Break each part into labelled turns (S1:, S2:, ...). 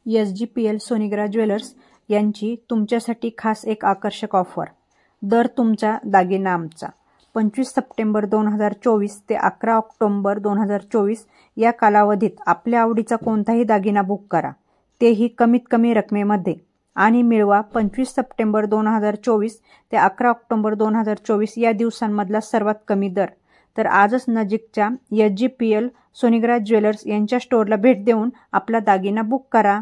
S1: SGPL सोनिग्रा jewellers यांची तुमच्यासाठी खास एक आकर्षक ऑफर. दर तुमचा दागिना आमचा. 25 सप्टेंबर 2024 ते 11 ऑक्टोबर 2024 या कालावधीत आपल्या आवडीचा कोणताही दागिना बुक करा, तेही कमीत कमी रकमेमध्ये, आणि मिळवा 25 सप्टेंबर 2024 ते 11 ऑक्टोबर 2024 या दिवसांमधला सर्वात कमी दर. तर आजच नजीकच्या SGPL सोनिग्रा ज्वेलर्स यांच्या स्टोअरला भेट देऊन आपला दागिना बुक करा.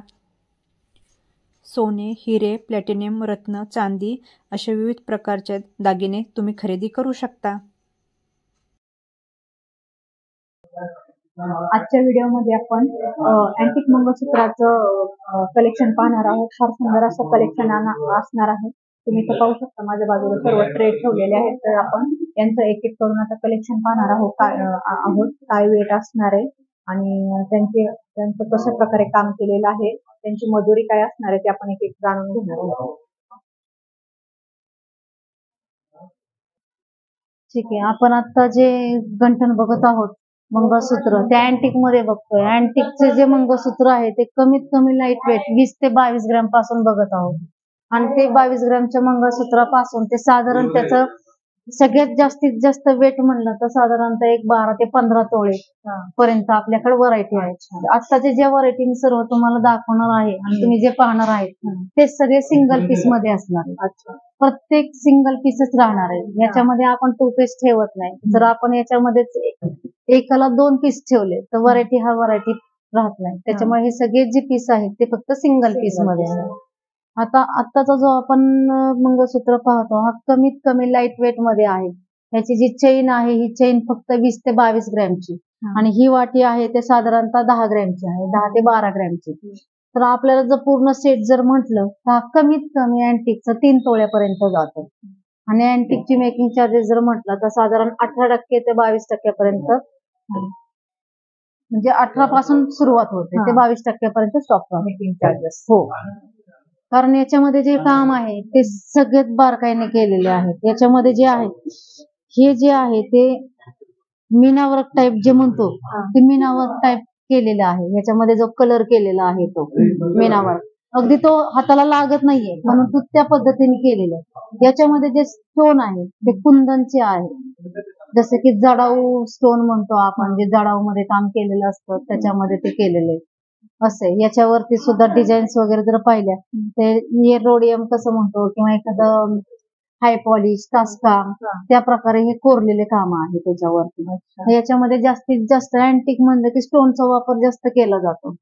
S1: सोने, हिरे, प्लॅटिनियम, रत्न, चांदी अशा विविध प्रकारचे दागिने तुम्ही खरेदी करू शकता.
S2: आजच्या व्हिडिओमध्ये आपण अँटिक मंगळसूत्राचं कलेक्शन पाहणार आहोत. फार सुंदर असं कलेक्शन असणार आहे. तुम्ही इथं पाहू शकता माझ्या बाजूला सर्व ट्रे ठेवलेले आहेत. तर आपण यांचं एक एक करून आता कलेक्शन पाहणार आहोत. काय वेट असणार आहे आणि त्यांचं कशा प्रकारे काम केलेलं आहे, त्यांची मजुरी काय असणार आहे ते आपण एक एक जाणून घेणार आहोत. ठीक आहे, आपण आता जे गंठण बघत आहोत मंगळसूत्र, त्या अँटिक मध्ये बघतोय. अँटिकचे जे मंगळसूत्र आहे ते कमीत कमी लाईट वेट 20 ते 22 ग्रॅम पासून बघत आहोत. आणि ते 22 ग्रॅमच्या मंगळसूत्रापासून ते साधारण त्याचं सगळ्यात जास्तीत जास्त वेट म्हणलं तर साधारणतः एक 12 ते 15 तोळे पर्यंत आपल्याकडे व्हरायटी आहे. आत्ताचे जे व्हरायटी मी सर्व तुम्हाला दाखवणार आहे आणि तुम्ही जे पाहणार आहेत ते सगळे सिंगल पीस मध्ये असणार आहे. प्रत्येक सिंगल पीसच राहणार आहे. याच्यामध्ये आपण 2 पीस ठेवत नाही. जर आपण याच्यामध्ये एकाला 2 पीस ठेवले तर व्हरायटी व्हरायटी राहत नाही. त्याच्यामुळे हे सगळे जे पीस आहेत ते फक्त सिंगल पीस मध्ये आहे. आत्ताचा जो आपण मंगळसूत्र पाहतो हा कमीत कमी लाईट वेट मध्ये आहे. याची जी चेन आहे ही चेन फक्त 20 ते 22 ग्रॅमची आणि ही वाटी आहे ते साधारणतः 10 ग्रॅमची आहे, 10 ते 12 ग्रॅमची. तर आपल्याला जर पूर्ण सेट जर म्हटलं तर कमीत कमी अँटिकचं 3 तोळ्यापर्यंत जातं. आणि अँटिकची मेकिंग चार्जेस जर म्हटलं तर साधारण 18% ते 22% पर्यंत, म्हणजे 18 पासून सुरुवात होते ते 22% पर्यंत स्टॉक मेकिंग चार्जेस. हो, कारण याच्यामध्ये जे काम आहे ते सगळ्यात बारकाईने केलेले आहेत. याच्यामध्ये जे आहे हे जे आहे ते मीनावर्क टाईप जे म्हणतो ते मीनावर्क टाईप केलेलं आहे. याच्यामध्ये जो कलर केलेला आहे तो मीनावर्क अगदी तो हाताला लागत नाहीये, म्हणून तो त्या पद्धतीने केलेला आहे. याच्यामध्ये जे स्टोन आहे ते कुंदनचे आहे. जसे की जडाऊ स्टोन म्हणतो आपण, जे जडाऊ मध्ये काम केलेलं असतं त्याच्यामध्ये ते केलेलं आहे. असे याच्यावरती सुद्धा डिझाईन्स वगैरे जर पाहिल्या ते रोडियम कसं म्हणतो किंवा एखादं हाय पॉलिश टास्का त्या प्रकारे हे कोरलेले काम आहे त्याच्यावरती. याच्यामध्ये जास्तीत जास्त अँटिक म्हणलं की स्टोनचा वापर जास्त केला जातो.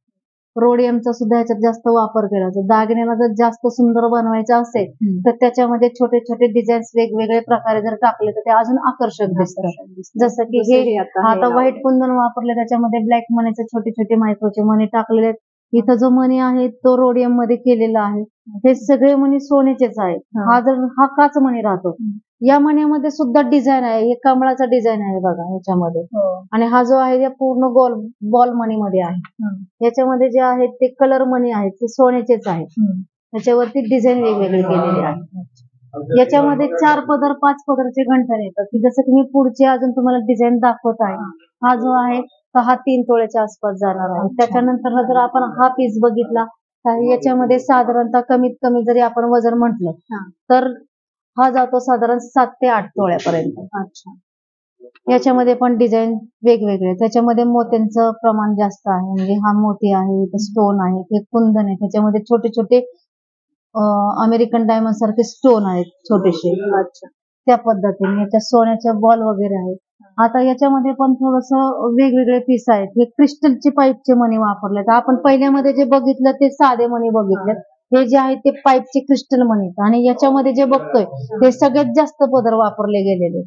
S2: रोडियमचा सुद्धा याच्यात जास्त वापर केला जातो. दागिन्याला जर जास्त सुंदर बनवायचं असेल तर त्याच्यामध्ये छोटे छोटे डिझाईन्स वेगवेगळ्या प्रकारे जर टाकले तर ते अजून आकर्षक दिसतात. जसं की हे आता व्हाईट कुंदन वापरले, त्याच्यामध्ये ब्लॅक मनीचे छोटे छोटे मायक्रोचे मणी टाकलेले. इथं जो मणी आहे तो रोडियम मध्ये केलेला आहे. हे सगळे मणी सोन्याचेच आहेत. हा काच मणी राहतो. या मण्यामध्ये सुद्धा डिझाईन आहे. हे कमळाचा डिझाईन आहे बघा याच्यामध्ये. आणि हा जो आहे पूर्ण गोल बॉल मणी मध्ये आहे. याच्यामध्ये जे आहेत ते कलर मणी आहेत ते सोन्याचेच आहेत. त्याच्यावरती डिझाईन वेगवेगळे केलेले आहेत. याच्यामध्ये 4 पदर 5 पदरचे गंठण येतात की जसं की मी पुढचे अजून तुम्हाला डिझाईन दाखवत आहे. हा जो आहे तर हा 3 तोळ्याच्या आसपास जाणार आहे. त्याच्यानंतर जर आपण हा पीस बघितला तर याच्यामध्ये साधारणतः कमीत कमी जरी आपण वजन म्हटलं तर हा जातो साधारण 7 ते 8 तोळ्यापर्यंत. अच्छा, याच्यामध्ये पण डिझाईन वेगवेगळे. त्याच्यामध्ये मोत्यांचं प्रमाण जास्त आहे, म्हणजे हा मोती आहे, स्टोन आहे, हे कुंदन आहे. त्याच्यामध्ये छोटे छोटे अमेरिकन डायमंड सारखे स्टोन आहेत छोटेसे. अच्छा, त्या पद्धतीने याच्या सोन्याच्या बॉल वगैरे आहेत. आता याच्यामध्ये पण थोडस वेगवेगळे पीस आहेत. हे क्रिस्टलचे पाईपचे मणी वापरले. आपण पहिल्यामध्ये जे बघितलं ते साधे मणी बघितले. हे जे आहे ते पाईपचे क्रिस्टल मणी. आणि याच्यामध्ये जे बघतोय ते सगळ्यात जास्त पदर वापरले गेलेले.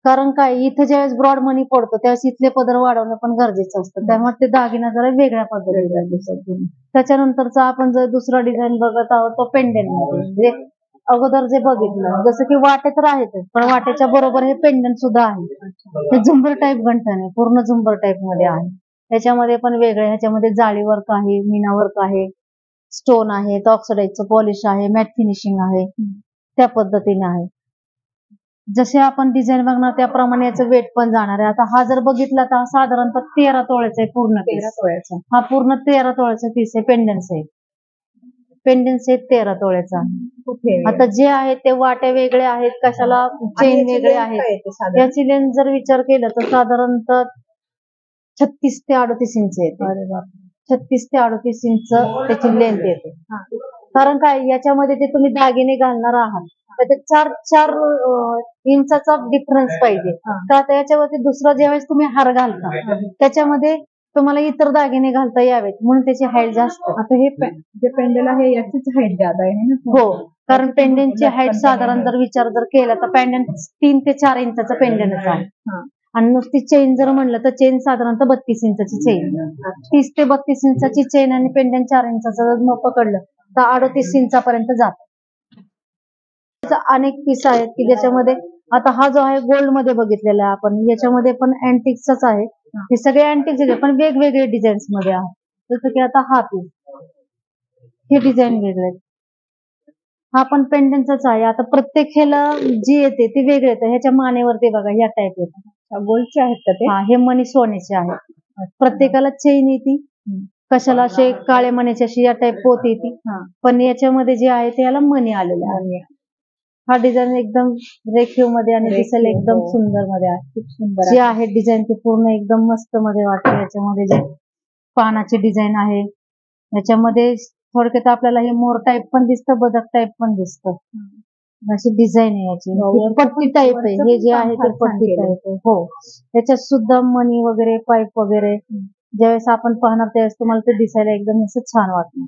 S2: कारण काय, इथं ज्यावेळेस ब्रॉड मनी पडतो त्यावेळेस इथले पदर वाढवणं पण गरजेचं असतं. त्यामुळे ते दागिना जरा वेगळ्या पद्धतीने दिसत. त्याच्यानंतरचा आपण जर दुसरा डिझाईन बघत आहोत तो पेंडेंट मध्ये. म्हणजे अगोदर जे बघितलं जसं की वाटे तर आहेत, पण वाट्याच्या बरोबर हे पेंडंट सुद्धा आहे. हे झुंबर टाईप गंठण आहे, पूर्ण झुंबर टाईप मध्ये आहे. त्याच्यामध्ये पण वेगळे, ह्याच्यामध्ये जाळी वर्क आहे, मीना वर्क आहे, स्टोन आहे, ऑक्सिडाइजचं पॉलिश आहे, मॅट फिनिशिंग आहे, त्या पद्धतीने आहे. जसे आपण डिझाईन बघणार त्याप्रमाणे याचं वेट पण जाणार आहे. आता हा जर बघितला तर साधारणतः 13 तोळ्याचा आहे पूर्ण.
S1: 13 तोळ्याचा.
S2: हा पूर्ण 13 तोळ्याचा पीस आहे. पेंडन्स आहे. पेंडन्स आहे 13 तोळ्याचा. आता जे आहे ते वाट्या वेगळे आहेत, कशाला चेन वेगळे आहेत. याची लेंथ जर विचार केला तर साधारणतः 36 ते 38 इंच येते. 36 ते 38 इंच त्याची लेंथ येते. कारण काय याच्यामध्ये जे तुम्ही दागिने घालणार आहात त्याच्यात 4 इंचाचा डिफरन्स पाहिजे. का आता याच्यावरती दुसरा ज्यावेळेस तुम्ही हार घालता त्याच्यामध्ये तुम्हाला इतर दागिने घालता यावेत म्हणून त्याची हाईट जास्त.
S1: आता हे जे पेंडल आहे याचीच हाईट जादा आहे ना?
S2: हो, कारण पेंडनची हाईट साधारण जर विचार केला तर पेंडन 3 ते 4 इंचाचं पेंडनच आहे. आणि नुसती चेन जर म्हणलं तर चेन साधारणतः 32 इंचाची चेन. 30 ते 32 इंचाची चेन आणि पेंडन 4 इंचाचं जर पकडलं तर 38 इंचापर्यंत जात. अनेक पीस आहेत की ज्याच्यामध्ये आता हा जो आहे गोल्ड मध्ये बघितलेला आहे आपण, याच्यामध्ये पण अँटिकचाच आहे. हे सगळे अँटिक्स आहेत पण वेगवेगळे डिझाईन्स मध्ये आहेत. जसं की आता हा पीस, हे डिझाईन वेगळे, हा पण पेंडनचाच आहे. आता प्रत्येक ह्याला जी येते ती वेगळे येते. ह्याच्या मानेवरती बघा ह्या टाईप येतात.
S1: गोल्डचे आहेत का ते?
S2: हा, हे मणी सोन्याचे आहेत. प्रत्येकाला चेन येते, कशाला असे काळे मणीची अशी या टाईप पोत येते. पण याच्यामध्ये जे आहे ते याला मणी आलेले आहे. हा डिझाईन एकदम रेखीव मध्ये आणि दिसायला एकदम सुंदर मध्ये आहे. खूप सुंदर जे आहे डिझाईन ते पूर्ण एकदम मस्त मध्ये वाटते. याच्यामध्ये जे पानाची डिझाईन आहे याच्यामध्ये थोडक्यात आपल्याला हे मोर टाईप पण दिसतं, बदक टाईप पण दिसतं. अशी डिझाईन आहे याची. पट्टी टाईप आहे हे जे आहे ते पट्टी टाईप आहे. हो, याच्यात सुद्धा मणी वगैरे पाईप वगैरे ज्यावेळेस आपण पाहणार त्यावेळेस तुम्हाला ते दिसायला एकदम असं छान वाटतं.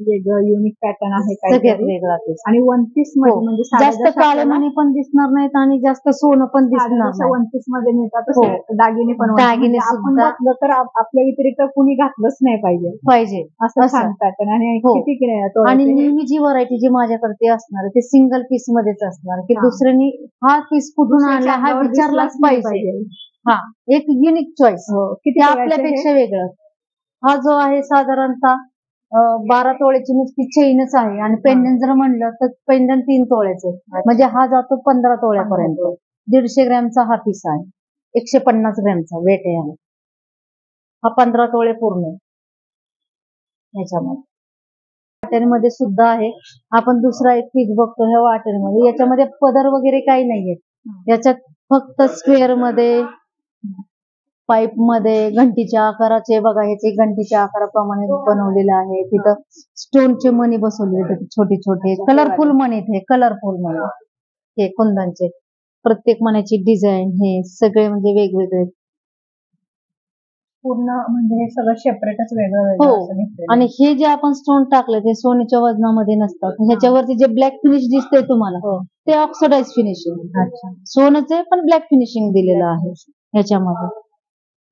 S1: वेगळं युनिक पॅटर्न आहे
S2: सगळ्यात वेगळा पीस.
S1: आणि वन पीस मध्ये म्हणजे
S2: जास्त काळे मणी पण दिसणार नाहीत आणि जास्त सोनं पण दिसणार नाही.
S1: वन पीस मध्ये मिळतात दागिने पण.
S2: दागिने
S1: आपण घातलं तर आपल्या व्यतिरिक्त कुणी घातलंच नाही पाहिजे असं छान पॅटर्न. आणि किती
S2: आणि नेहमी जी व्हरायटी जी माझ्याकडे असणार आहे ते सिंगल पीस मध्येच असणार की दुसऱ्यानी हा पीस कुठून आणला हा विचारलाच पाहिजे. हा, एक युनिक चॉईस किती आपल्यापेक्षा वेगळं. हा जो आहे साधारणतः 12 तोळ्याची नुसती चेनच आहे आणि पेंडन जर म्हणलं तर पेंडन 3 तोळ्याचे, म्हणजे हा जातो 15 तोळ्यापर्यंत. 150 ग्रॅमचा हा पीस आहे. 150 ग्रॅमचा वेट आहे. हा 15 तोळे पूर्ण याच्यामध्ये. वाट्यांमध्ये सुद्धा आहे. आपण दुसरा एक पीस बघतो ह्या वाट्यांमध्ये, याच्यामध्ये पदर वगैरे काही नाहीये. याच्यात फक्त स्क्वेअर मध्ये, पाईप मध्ये घंटीच्या आकाराचे बघा, ह्याचे घंटीच्या आकाराप्रमाणे बनवलेलं आहे. तिथं स्टोनचे मणी बसवलेले छोटे छोटे कलरफुल मणी, हे कलरफुल मणी हे कुंदनचे. प्रत्येक मण्याची डिझाईन हे सगळे म्हणजे वेगवेगळे
S1: पूर्ण, म्हणजे हे सगळं सेपरेटच वेगळं.
S2: हो, आणि हे जे आपण स्टोन टाकले ते सोन्याच्या वजनामध्ये नसतात. ह्याच्यावरती जे ब्लॅक फिनिश दिसतंय तुम्हाला ते ऑक्सिडाइज फिनिशिंग. सोनचे पण ब्लॅक फिनिशिंग दिलेलं आहे ह्याच्यामध्ये.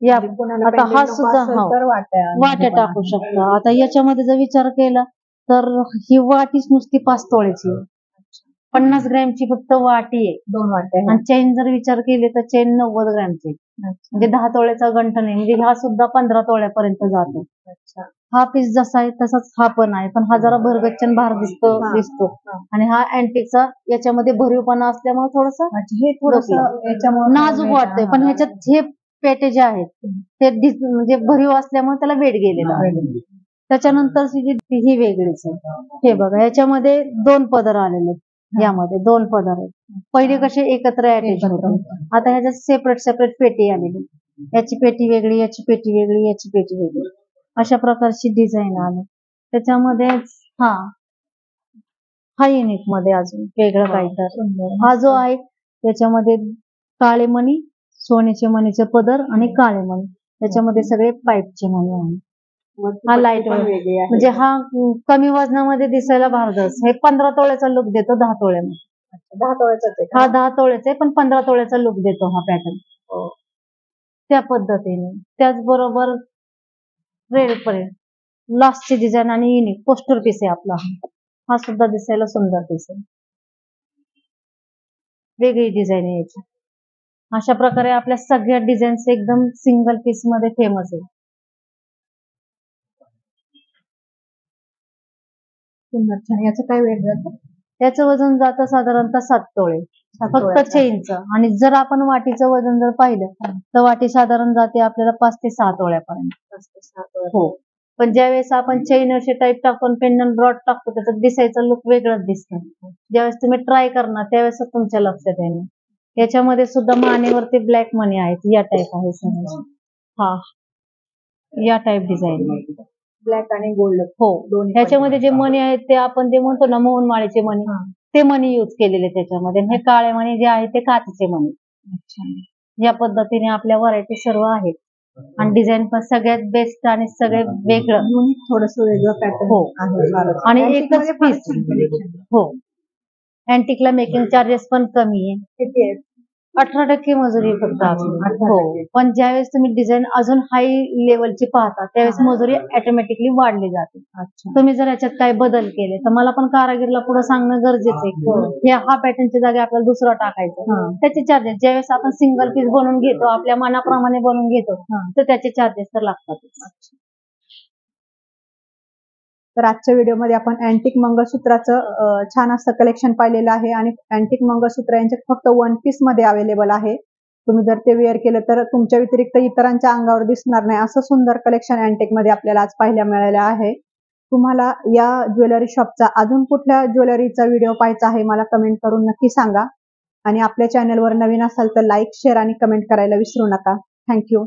S2: आता हा सुद्धा वाट्या टाकू शकता. आता याच्यामध्ये जर विचार केला तर ही वाटीच नुसती 5 तोळ्याची, 50 ग्रॅमची फक्त वाटी आहे. 2 वाट्या. आणि चेन जर विचार केले तर चेन 90 ग्रॅमची, म्हणजे 10 तोळ्याचा गंठण आहे. म्हणजे हा सुद्धा 15 तोळ्यापर्यंत जातो. हा पीस जसा आहे तसाच हा पण आहे, पण हा जरा भरगच्चन भार दिसतो आणि हा अँटिकचा याच्यामध्ये भरीवपणा असल्यामुळे थोडस हे थोडस नाजूक वाटतंय. पण ह्याच्यात हे पेटे जे आहेत ते म्हणजे भरीव असल्यामुळे त्याला वेट गेलेला आहे. त्याच्यानंतर ही वेगळीच आहे. हे बघा, याच्यामध्ये 2 पदर आलेले आहेत. यामध्ये 2 पदर आहेत. पहिले कसे एकत्र अटॅच होते, आता ह्याच्यात सेपरेट सेपरेट पेटी आलेली. याची पेटी वेगळी, याची पेटी वेगळी, याची पेटी वेगळी, अशा प्रकारची डिझाईन आली त्याच्यामध्ये. हा युनिक मध्ये अजून वेगळं काही तर हा जो आहे त्याच्यामध्ये काळे मणी, सोन्याचे मणीचे पदर आणि काळे मणी, त्याच्यामध्ये सगळे पाईपचे मणी आहे. हा लाईट म्हणजे हा कमी वजनामध्ये दिसायला भारदस्त. हे 15 तोळ्याचा लुक देतो 10 तोळ्यामध्ये.
S1: 10 तोळ्याचा
S2: हा 10 तोळ्याचा आहे पण 15 तोळ्याचा लुक देतो हा पॅटर्न. त्या पद्धतीने. त्याचबरोबर रेड पर्यंत लास्टची डिझाईन आणि युनिक पोस्टर पीस आहे आपला. हा सुद्धा दिसायला सुंदर पीस आहे, वेगळी डिझाईन आहे याची. अशा प्रकारे आपल्या सगळ्या डिझाईन्स एकदम सिंगल पीस मध्ये फेमस आहे.
S1: सुंदर छान. याचं काय वेट जातं?
S2: त्याचं वजन जातं साधारणतः 7 तोळे फक्त चेनचं. आणि जर आपण वाटीचं वजन जर पाहिलं तर वाटी साधारण जाते आपल्याला 5 ते 6 तोळ्यापर्यंत. हो. पण ज्यावेळेस आपण चेन असे टाईप टाकून पेंडंट ब्रॉड टाकतो त्याचं दिसायचं लुक वेगळंच दिसतं. ज्यावेळेस तुम्ही ट्राय करणार त्यावेळेस तुमच्या लक्षात येईल. याच्यामध्ये सुद्धा मानेवरती ब्लॅक मनी आहेत, या टाईप आहे सर. हा, या टाईप डिझाईन
S1: ब्लॅक आणि गोल्ड.
S2: हो. ह्याच्यामध्ये जे मणी आहेत ते आपण जे म्हणतो ना मोहन माळेचे मणी, ते मणी यूज केलेले त्याच्यामध्ये. हे काळे मणी जे आहे ते काचेचे मणी. या पद्धतीने आपल्या व्हरायटी सर्व आहेत. आणि डिझाईन पण सगळ्यात बेस्ट आणि सगळ्यात वेगळं,
S1: थोडस वेगळं पॅटर्न.
S2: हो.
S1: आहे.
S2: आणि एकच पीस. हो. अँटिकला मेकिंग चार्जेस पण कमी आहे.
S1: किती आहे?
S2: 18% मजुरी फक्त आपली. हो. पण ज्यावेळेस तुम्ही डिझाईन अजून हाय लेवलची पाहता त्यावेळेस मजुरी ऑटोमॅटिकली वाढली जाते. तुम्ही जर याच्यात काही बदल केले तर मला पण कारागीरला पुढे सांगणं गरजेचं आहे. हा पॅटर्नच्या जागी आपल्याला दुसरा टाकायचा, त्याचे चार्जेस. ज्यावेळेस आपण सिंगल पीस बनवून घेतो, आपल्या मनाप्रमाणे बनवून घेतो, तर त्याचे चार्जेस तर लागतातच.
S1: तर आजच्या व्हिडिओमध्ये आपण अँटिक मंगळसूत्राचं छान असं कलेक्शन पाहिलेलं आहे. आणि अँटिक मंगळसूत्र यांच्यात फक्त 1 पीस मध्ये अवेलेबल आहे. तुम्ही जर ते वेअर केलं तर तुमच्या व्यतिरिक्त इतरांच्या अंगावर दिसणार नाही असं सुंदर कलेक्शन अँटिक मध्ये आपल्याला आज पाहायला मिळालं आहे. तुम्हाला या ज्वेलरी शॉपचा अजून कुठल्या ज्वेलरीचा व्हिडिओ पाहायचा आहे मला कमेंट करून नक्की सांगा. आणि आपल्या चॅनलवर नवीन असाल तर लाईक, शेअर आणि कमेंट करायला विसरू नका. थँक्यू.